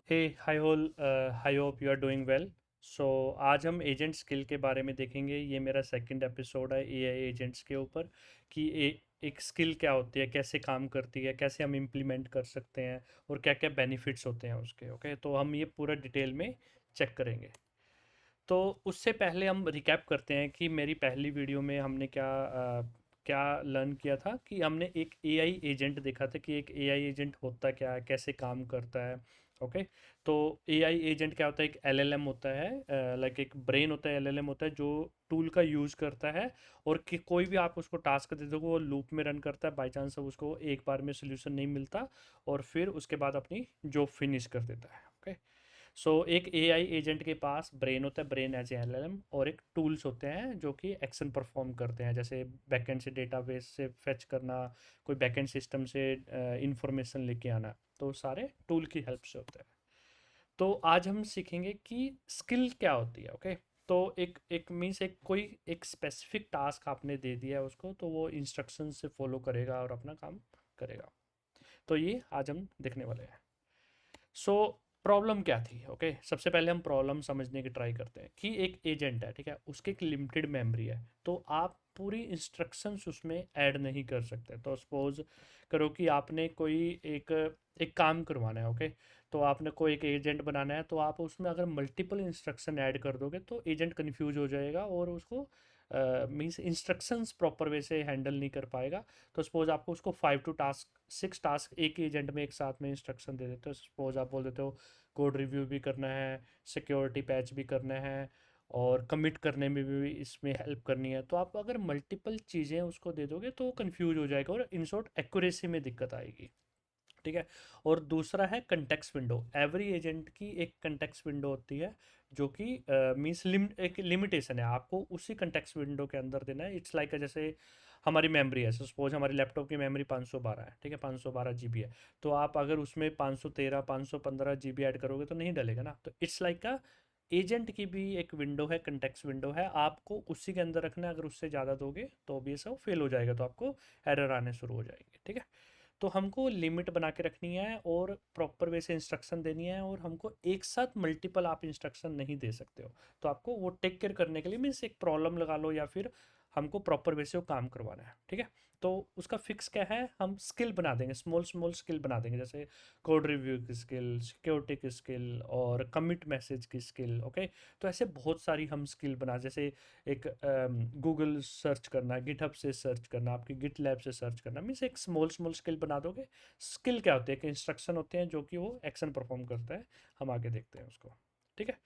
Hey hi all I hope you are doing well. So आज हम agent skill के बारे में देखेंगे। ये मेरा सेकंड एपिसोड है एआई एजेंट्स के ऊपर कि एक स्किल क्या होती है, कैसे काम करती है, कैसे हम इम्प्लीमेंट कर सकते हैं और क्या क्या बेनिफिट्स होते हैं उसके। ओके, तो हम ये पूरा डिटेल में चेक करेंगे। तो उससे पहले हम रिकैप करते हैं कि मेरी पहली वीडियो में हमने क्या लर्न किया था कि हमने एक एआई एजेंट देखा था कि एक एआई एजेंट होता क्या है, कैसे काम करता है। ओके, तो एआई एजेंट क्या होता है? एक एलएलएम होता है, लाइक एक ब्रेन होता है, एलएलएम होता है जो टूल का यूज़ करता है। और कि कोई भी आप उसको टास्क दे दो वो लूप में रन करता है, बाई चांस उसको एक बार में सोल्यूशन नहीं मिलता और फिर उसके बाद अपनी जॉब फिनिश कर देता है। ओके, सो एक एआई एजेंट के पास ब्रेन होता है, ब्रेन एज एलएलएम, और एक टूल्स होते हैं जो कि एक्शन परफॉर्म करते हैं, जैसे बैकएंड से डेटाबेस से फेच करना, कोई बैकएंड सिस्टम से इंफॉर्मेशन लेके आना। तो सारे टूल की हेल्प से होते हैं। तो आज हम सीखेंगे कि स्किल क्या होती है। ओके, तो एक एक मीन्स एक कोई एक स्पेसिफिक टास्क आपने दे दिया है उसको, तो वो इंस्ट्रक्शन से फॉलो करेगा और अपना काम करेगा। तो ये आज हम देखने वाले हैं। सो प्रॉब्लम क्या थी? ओके, सबसे पहले हम प्रॉब्लम समझने की ट्राई करते हैं कि एक एजेंट है, ठीक है, उसकी एक लिमिटेड मेमोरी है, तो आप पूरी इंस्ट्रक्शंस उसमें ऐड नहीं कर सकते। तो सपोज करो कि आपने कोई एक एक काम करवाना है। ओके, तो आपने कोई एक एजेंट बनाना है, तो आप उसमें अगर मल्टीपल इंस्ट्रक्शन ऐड कर दोगे तो एजेंट कन्फ्यूज हो जाएगा और उसको मीन्स इंस्ट्रक्शंस प्रॉपर वे से हैंडल नहीं कर पाएगा। तो सपोज आपको उसको 5 to 6 टास्क एक ही एजेंट में एक साथ में इंस्ट्रक्शन दे देते हो। सपोज आप बोल देते हो कोड रिव्यू भी करना है, सिक्योरिटी पैच भी करना है और कमिट करने में भी इसमें हेल्प करनी है, तो आप अगर मल्टीपल चीज़ें उसको दे दोगे तो कंफ्यूज हो जाएगा और इन शॉर्ट एक्यूरेसी में दिक्कत आएगी। ठीक है, और दूसरा है कंटेक्स्ट विंडो। एवरी एजेंट की एक कंटेक्स्ट विंडो होती है जो कि मीन्स एक लिमिटेशन है, आपको उसी कंटेक्स्ट विंडो के अंदर देना है। इट्स लाइक जैसे हमारी मेमोरी है, सपोज हमारी लैपटॉप की मेमोरी 512 है, ठीक है, 512 GB है। तो आप अगर उसमें 513 515 GB ऐड करोगे तो नहीं डलेगा ना। तो इट्स लाइक का एजेंट की भी एक विंडो है, कंटेक्स्ट विंडो है, आपको उसी के अंदर रखना है। अगर उससे ज़्यादा दोगे तो ऑब्वियस है वो फेल हो जाएगा, तो आपको एरर आने शुरू हो जाएंगे। ठीक है, तो हमको लिमिट बना के रखनी है और प्रॉपर वे से इंस्ट्रक्शन देनी है, और हमको एक साथ मल्टीपल आप इंस्ट्रक्शन नहीं दे सकते हो। तो आपको वो टेक केयर करने के लिए मीन्स एक प्रॉब्लम लगा लो या फिर हमको प्रॉपर वे से वो काम करवाना है। ठीक है, तो उसका फिक्स क्या है? हम स्किल बना देंगे, स्मॉल स्मॉल स्किल बना देंगे, जैसे कोड रिव्यू की स्किल, सिक्योरिटी की स्किल और कमिट मैसेज की स्किल। ओके, तो ऐसे बहुत सारी हम स्किल बना, जैसे एक गूगल सर्च करना, गिटहब से सर्च करना, आपकी गिट लैब से सर्च करना, मीन्स एक स्मॉल स्मॉल स्किल बना दोगे। स्किल क्या होते हैं? कि इंस्ट्रक्शन होते हैं जो कि वो एक्शन परफॉर्म करता है। हम आगे देखते हैं उसको। ठीक है,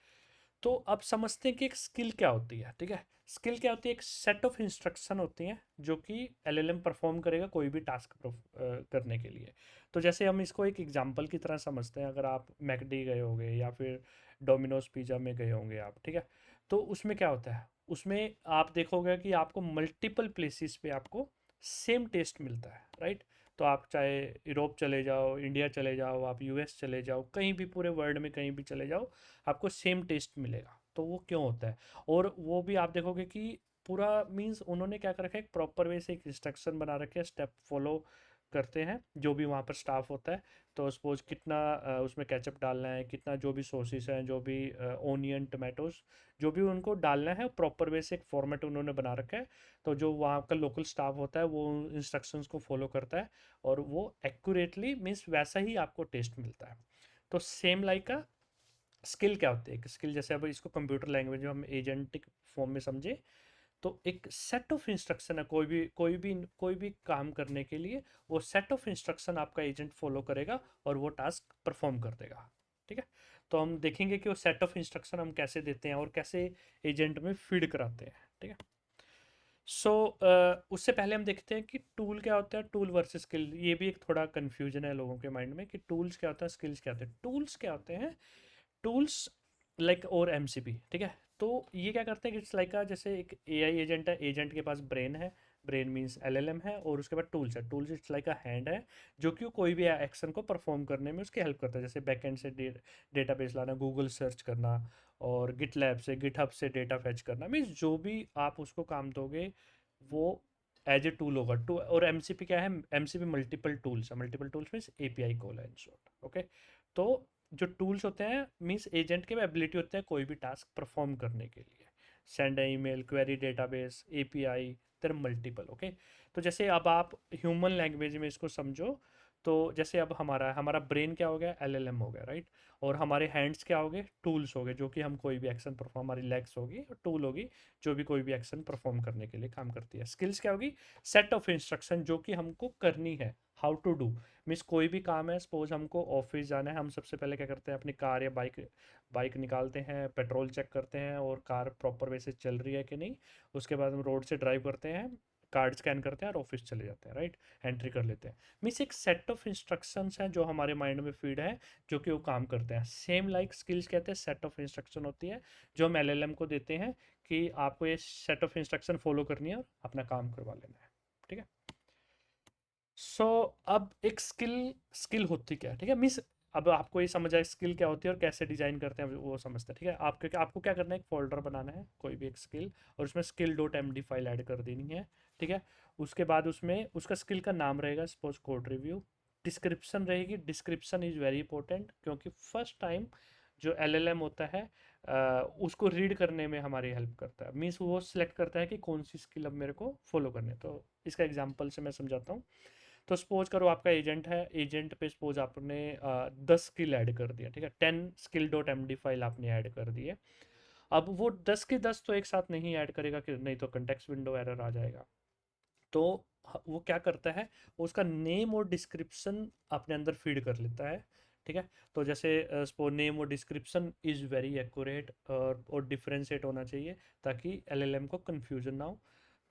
तो अब समझते हैं कि एक स्किल क्या होती है। ठीक है, स्किल क्या होती है? एक सेट ऑफ इंस्ट्रक्शन होती हैं जो कि एलएलएम परफॉर्म करेगा कोई भी टास्क करने के लिए। तो जैसे हम इसको एक एग्जांपल की तरह समझते हैं, अगर आप मैकडी गए होंगे या फिर डोमिनोज पिज़्ज़ा में गए होंगे आप, ठीक है, तो उसमें क्या होता है? उसमें आप देखोगे कि आपको मल्टीपल प्लेसेस पे आपको सेम टेस्ट मिलता है, राइट? तो आप चाहे यूरोप चले जाओ, इंडिया चले जाओ, आप यूएस चले जाओ, कहीं भी पूरे वर्ल्ड में कहीं भी चले जाओ, आपको सेम टेस्ट मिलेगा। तो वो क्यों होता है? और वो भी आप देखोगे कि पूरा मीन्स उन्होंने क्या कर रखा है, एक प्रॉपर वे से एक इंस्ट्रक्शन बना रखे हैं, स्टेप फॉलो करते हैं जो भी वहाँ पर स्टाफ होता है। तो सपोज कितना उसमें केचप डालना है, कितना जो भी सॉसेस हैं, जो भी ओनियन टमाटोज जो भी उनको डालना है, प्रॉपर वे से एक फॉर्मेट उन्होंने बना रखा है। तो जो वहाँ का लोकल स्टाफ होता है वो इंस्ट्रक्शंस को फॉलो करता है और वो एक्यूरेटली मीन्स वैसा ही आपको टेस्ट मिलता है। तो सेम लाइक का स्किल क्या होती है? स्किल जैसे अब इसको कंप्यूटर लैंग्वेज में हम एजेंटिक फॉर्म में समझे, तो एक सेट ऑफ इंस्ट्रक्शन है, कोई भी काम करने के लिए वो सेट ऑफ इंस्ट्रक्शन आपका एजेंट फॉलो करेगा और वो टास्क परफॉर्म कर देगा। ठीक है, तो हम देखेंगे कि वो सेट ऑफ इंस्ट्रक्शन हम कैसे देते हैं और कैसे एजेंट में फीड कराते हैं। ठीक है, सो उससे पहले हम देखते हैं कि टूल क्या होता है, टूल वर्सेस स्किल। ये भी एक थोड़ा कन्फ्यूजन है लोगों के माइंड में कि टूल्स क्या होता है, स्किल्स क्या होते हैं। टूल्स क्या होते हैं? टूल्स लाइक और एमसीपी, ठीक है, तो ये क्या करते हैं कि इट्स लाइक जैसे एक एआई एजेंट है, एजेंट के पास ब्रेन है, ब्रेन मींस एलएलएम है, और उसके बाद टूल्स है, tools it's like a hand है जो कि कोई भी एक्शन को परफॉर्म करने में उसकी हेल्प करता है, जैसे बैकएंड से डेटाबेस लाना, गूगल सर्च करना, और गिट लैब से गिटहब से डेटा फेच करना, मीन्स जो भी आप उसको काम दोगे वो एज ए टूल होगा। टू और एमसीपी क्या है? एमसीपी मल्टीपल टूल्स है, multiple tools means API call है इन शॉर्ट। ओके, तो जो टूल्स होते हैं मीन्स एजेंट के एबिलिटी होते हैं कोई भी टास्क परफॉर्म करने के लिए, send email, query database, API, there multiple. Okay, तो जैसे अब आप ह्यूमन लैंग्वेज में इसको समझो, तो जैसे अब हमारा हमारा ब्रेन क्या हो गया, एलएलएम हो गया, राइट। और हमारे हैंड्स क्या हो गए, टूल्स हो गए, जो कि हम कोई भी एक्शन परफॉर्म, हमारी लेग्स होगी और टूल होगी जो भी कोई भी एक्शन परफॉर्म करने के लिए काम करती है। स्किल्स क्या होगी, सेट ऑफ इंस्ट्रक्शन जो कि हमको करनी है, हाउ टू डू। मीन्स कोई भी काम है, सपोज हमको ऑफिस जाना है, हम सबसे पहले क्या करते हैं, अपनी कार या बाइक बाइक निकालते हैं, पेट्रोल चेक करते हैं और कार प्रॉपर वे से चल रही है कि नहीं। उसके बाद हम रोड से ड्राइव करते हैं, कार्ड स्कैन करते हैं और ऑफिस चले जाते हैं, राइट, एंट्री कर लेते हैं। मीन्स एक सेट ऑफ इंस्ट्रक्शंस हैं जो हमारे माइंड में फीड है, जो कि वो काम करते हैं। सेम लाइक स्किल्स कहते हैं, सेट ऑफ इंस्ट्रक्शन होती है जो हम एलएलएम को देते हैं कि आपको ये सेट ऑफ इंस्ट्रक्शन फॉलो करनी है और अपना काम करवा लेना है, ठीक है। सो अब एक स्किल स्किल होती क्या है, ठीक है। मीन्स अब आपको ये समझ आए स्किल क्या होती है और कैसे डिजाइन करते हैं वो समझते हैं, ठीक है। आपको क्या करना है, एक फोल्डर बनाना है कोई भी एक स्किल, और उसमें skill dot MD file add कर देनी है, ठीक है। उसके बाद उसमें उसका स्किल का नाम रहेगा, सपोज कोड रिव्यू। डिस्क्रिप्शन रहेगी, डिस्क्रिप्शन इज़ वेरी इंपॉर्टेंट, क्योंकि फर्स्ट टाइम जो एलएलएम होता है उसको रीड करने में हमारी हेल्प करता है। मीन्स वो सिलेक्ट करता है कि कौन सी स्किल अब मेरे को फॉलो करनी है। तो इसका एग्जाम्पल से मैं समझाता हूँ। तो सपोज करो आपका एजेंट है, एजेंट पे सपोज आपने 10 स्किल ऐड कर दिया, ठीक है, 10 skill.md फाइल आपने ऐड कर दी है। अब वो 10 के 10 तो एक साथ नहीं ऐड करेगा, कि नहीं तो कंटेक्स्ट विंडो एरर आ जाएगा। तो वो क्या करता है, वो उसका नेम और डिस्क्रिप्शन अपने अंदर फीड कर लेता है, ठीक है। तो जैसे सपोज नेम और डिस्क्रिप्शन इज़ वेरी एक्यूरेट और डिफरेंशिएट होना चाहिए, ताकि एलएलएम को कंफ्यूजन ना हो।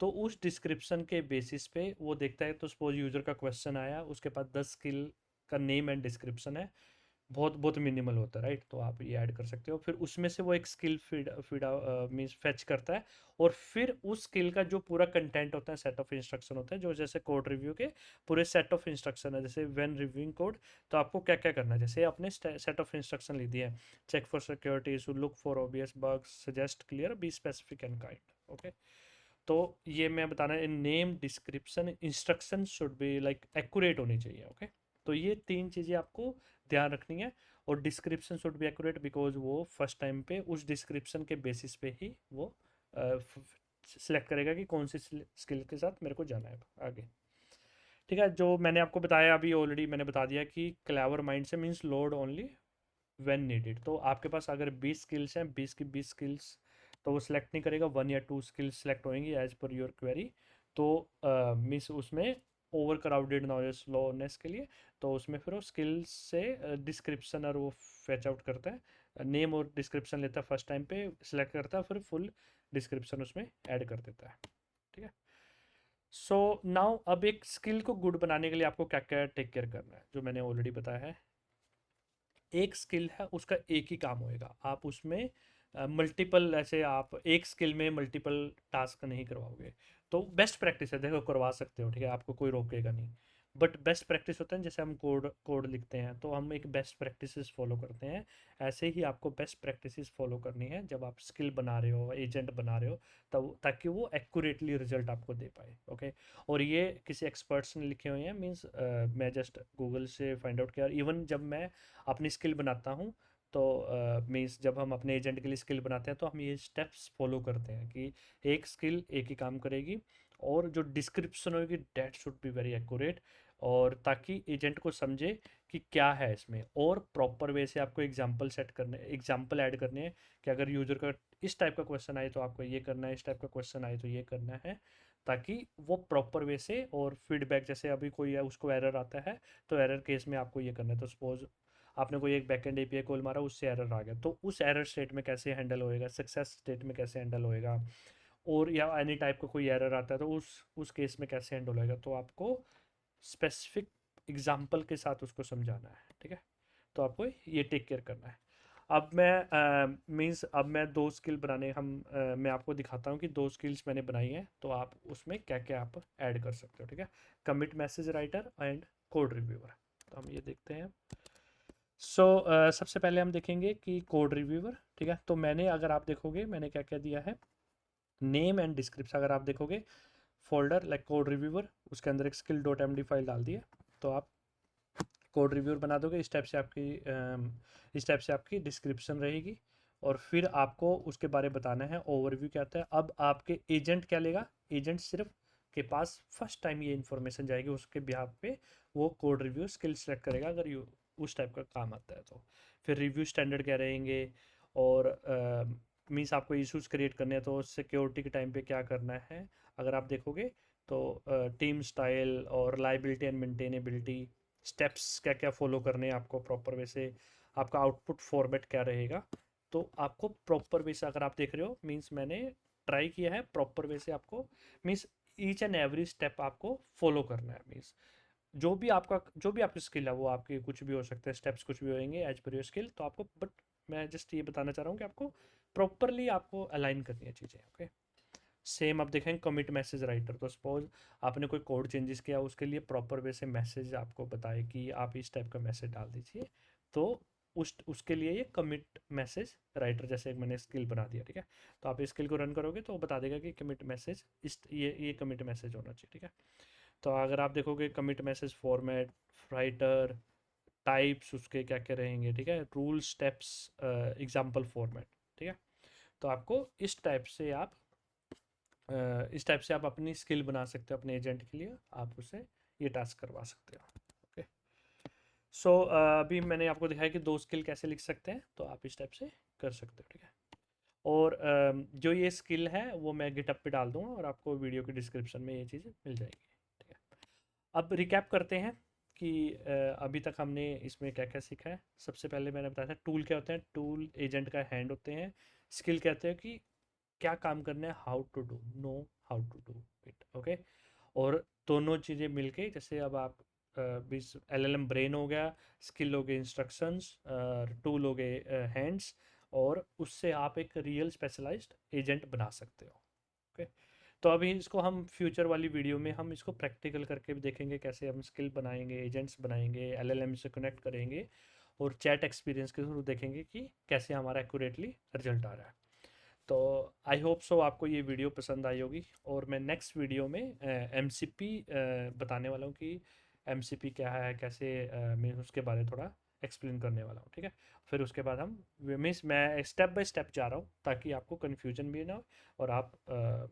तो उस डिस्क्रिप्शन के बेसिस पे वो देखता है, तो सपोज यूज़र का क्वेश्चन आया, उसके पास 10 स्किल का नेम एंड डिस्क्रिप्शन है, बहुत बहुत मिनिमल होता है, राइट। तो आप ये ऐड कर सकते हो, फिर उसमें से वो एक skill feed feed means fetch करता है। और फिर उस स्किल का जो पूरा कंटेंट होता है, सेट ऑफ इंस्ट्रक्शन होता है, जो जैसे कोड रिव्यू के पूरे सेट ऑफ इंस्ट्रक्शन है, जैसे व्हेन रिव्यूइंग कोड, तो आपको क्या क्या करना है, जैसे आपने सेट ऑफ इंस्ट्रक्शन ली दी है, check for security, look for obvious bugs, suggest clear, be specific and kind. Okay, तो ये मैं बताना है, name, description, instruction should be like accurate होनी चाहिए। ओके, तो ये तीन चीज़ें आपको ध्यान रखनी है। और description should be accurate, because वो फर्स्ट टाइम पे उस डिस्क्रिप्शन के बेसिस पे ही वो सिलेक्ट करेगा कि कौन सी स्किल के साथ मेरे को जाना है आगे, ठीक है। जो मैंने आपको बताया अभी ऑलरेडी मैंने बता दिया कि क्लेवर माइंड से means load only when needed. तो आपके पास अगर 20 स्किल्स हैं, 20 की 20 स्किल्स, तो वो सिलेक्ट नहीं करेगा, 1 या 2 स्किल्स सिलेक्ट होंगी एज पर योर क्वेरी। तो मीन्स उसमें ओवर क्राउडेड नॉलेज स्लोनेस के लिए, तो उसमें फिर वो स्किल्स से डिस्क्रिप्शन और वो फैच आउट करता है, नेम और डिस्क्रिप्शन लेता है फर्स्ट टाइम पे, सिलेक्ट करता है, फिर फुल डिस्क्रिप्शन उसमें ऐड कर देता है, ठीक है। सो नाउ अब एक स्किल को गुड बनाने के लिए आपको क्या क्या टेक केयर करना है, जो मैंने ऑलरेडी बताया है। एक स्किल है, उसका एक ही काम होएगा, आप उसमें मल्टीपल, ऐसे आप एक स्किल में मल्टीपल टास्क नहीं करवाओगे। तो बेस्ट प्रैक्टिस है, देखो करवा सकते हो, ठीक है, आपको कोई रोकेगा नहीं। बट बेस्ट प्रैक्टिस होता है, जैसे हम कोड कोड लिखते हैं तो हम एक बेस्ट प्रैक्टिसेस फॉलो करते हैं, ऐसे ही आपको बेस्ट प्रैक्टिसेस फॉलो करनी है जब आप स्किल बना रहे हो, एजेंट बना रहे हो, तब ताकि वो एक्यूरेटली रिजल्ट आपको दे पाए। ओके, और ये किसी एक्सपर्ट्स ने लिखे हुए हैं, मीन्स मैं जस्ट गूगल से फाइंड आउट किया। इवन जब मैं अपनी स्किल बनाता हूँ, तो मीन्स जब हम अपने एजेंट के लिए स्किल बनाते हैं तो हम ये स्टेप्स फॉलो करते हैं कि एक स्किल एक ही काम करेगी, और जो डिस्क्रिप्शन होगी that should be very accurate, और ताकि एजेंट को समझे कि क्या है इसमें, और प्रॉपर वे से आपको एग्जाम्पल सेट करने, एग्जाम्पल ऐड करने हैं कि अगर यूजर का इस टाइप का क्वेश्चन आए तो आपको ये करना है, इस टाइप का क्वेश्चन आए तो ये करना है, ताकि वो प्रॉपर वे से। और फीडबैक, जैसे अभी कोई है उसको एरर आता है, तो एरर केस में आपको ये करना है। तो सपोज आपने कोई एक बैकएंड एपीआई कॉल मारा, उससे एरर आ गया, तो उस एरर स्टेट में कैसे हैंडल होएगा, सक्सेस स्टेट में कैसे हैंडल होएगा, और या एनी टाइप का कोई एरर आता है तो उस केस में कैसे हैंडल होएगा, तो आपको स्पेसिफिक एग्जाम्पल के साथ उसको समझाना है, ठीक है। तो आपको ये टेक केयर करना है। अब मैं मीन्स अब मैं दो स्किल बनाने मैं आपको दिखाता हूँ कि दो स्किल्स मैंने बनाई हैं, तो आप उसमें क्या क्या आप ऐड कर सकते हो, ठीक है। Commit message writer and code reviewer, तो हम ये देखते हैं। सो सबसे पहले हम देखेंगे कि कोड रिव्यूअर, ठीक है। तो मैंने, अगर आप देखोगे मैंने क्या क्या दिया है, नेम एंड डिस्क्रिप्शन, अगर आप देखोगे फोल्डर लाइक कोड रिव्यूअर, उसके अंदर एक skill.md फाइल डाल दी है। तो आप कोड रिव्यूअर बना दोगे, इस टाइप से आपकी डिस्क्रिप्शन रहेगी, और फिर आपको उसके बारे में बताना है ओवरव्यू क्या होता है। अब आपके एजेंट क्या लेगा, एजेंट सिर्फ के पास फर्स्ट टाइम ये इन्फॉर्मेशन जाएगी, उसके बिहाफ पे वो कोड रिव्यू स्किल सेलेक्ट करेगा अगर यू उस टाइप का काम आता है तो। फिर रिव्यू स्टैंडर्ड क्या रहेंगे, और मीन्स आपको इश्यूज क्रिएट करने हैं तो सिक्योरिटी के टाइम पे क्या करना है। अगर आप देखोगे तो टीम स्टाइल और लाइबिलिटी एंड मेंटेनेबिलिटी स्टेप्स क्या क्या फॉलो करने हैं आपको प्रॉपर वे से, आपका आउटपुट फॉर्मेट क्या रहेगा। तो आपको प्रॉपर वे से अगर आप देख रहे हो, मीन्स मैंने ट्राई किया है प्रॉपर वे से आपको, means each and every step आपको फॉलो करना है। मीन्स जो भी आपकी स्किल है वो आपके कुछ भी हो सकता है, स्टेप्स कुछ भी होंगे एज पर योर स्किल, तो आपको बट मैं जस्ट ये बताना चाह रहा हूँ कि आपको प्रॉपरली आपको अलाइन करनी है चीज़ें। ओके, सेम आप देखें कमिट मैसेज राइटर, तो सपोज आपने कोई कोड चेंजेस किया, उसके लिए प्रॉपर वे से मैसेज आपको बताए कि आप इस टाइप का मैसेज डाल दीजिए, तो उसके लिए ये कमिट मैसेज राइटर जैसे एक मैंने स्किल बना दिया, ठीक है। तो आप इस स्किल को रन करोगे तो वो बता देगा कि कमिट मैसेज इस ये कमिट मैसेज होना चाहिए, ठीक है। तो अगर आप देखोगे commit message format writer types उसके क्या क्या रहेंगे, ठीक है, रूल स्टेप्स एग्जाम्पल फॉर्मेट, ठीक है। तो आपको इस टाइप से आप अपनी स्किल बना सकते हो अपने एजेंट के लिए, आप उससे ये टास्क करवा सकते हो। ओके, सो अभी मैंने आपको दिखाया कि 2 स्किल कैसे लिख सकते हैं, तो आप इस टाइप से कर सकते हो, ठीक है। और जो ये स्किल है वो मैं गिटअप पे डाल दूंगा और आपको वीडियो के डिस्क्रिप्शन में ये चीज़ें मिल जाएगी, ठीक है। अब रिकैप करते हैं कि अभी तक हमने इसमें क्या क्या सीखा है। सबसे पहले मैंने बताया था टूल क्या होते हैं, टूल एजेंट का हैंड होते हैं। स्किल कहते हैं कि क्या काम करना है, how to do, know how to do it, okay. और दोनों चीज़ें मिलके जैसे अब आप बीस LLM ब्रेन हो गया, स्किल हो गए इंस्ट्रक्शंस, टूल हो गए हैंड्स, और उससे आप एक रियल स्पेशलाइज्ड एजेंट बना सकते हो। ओके, तो अभी इसको हम फ्यूचर वाली वीडियो में हम इसको प्रैक्टिकल करके भी देखेंगे, कैसे हम स्किल बनाएंगे, एजेंट्स बनाएंगे, LLM से कनेक्ट करेंगे, और चैट एक्सपीरियंस के थ्रू देखेंगे कि कैसे हमारा एक्यूरेटली रिजल्ट आ रहा है। तो आई होप सो आपको ये वीडियो पसंद आई होगी, और मैं नेक्स्ट वीडियो में MCP बताने वाला हूँ कि MCP क्या है, कैसे मैं उसके बारे में थोड़ा एक्सप्लेन करने वाला हूँ, ठीक है। फिर उसके बाद हम मीन्स मैं स्टेप बाय स्टेप जा रहा हूँ ताकि आपको कन्फ्यूजन भी ना हो, और आप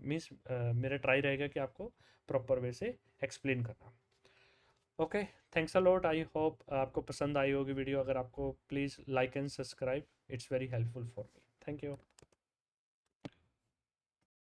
मीन्स मेरा ट्राई रहेगा कि आपको प्रॉपर वे से एक्सप्लेन करना। Okay, thanks a lot, I hope आपको पसंद आई होगी वीडियो। अगर आपको please like and subscribe, it's very helpful for me. Thank you.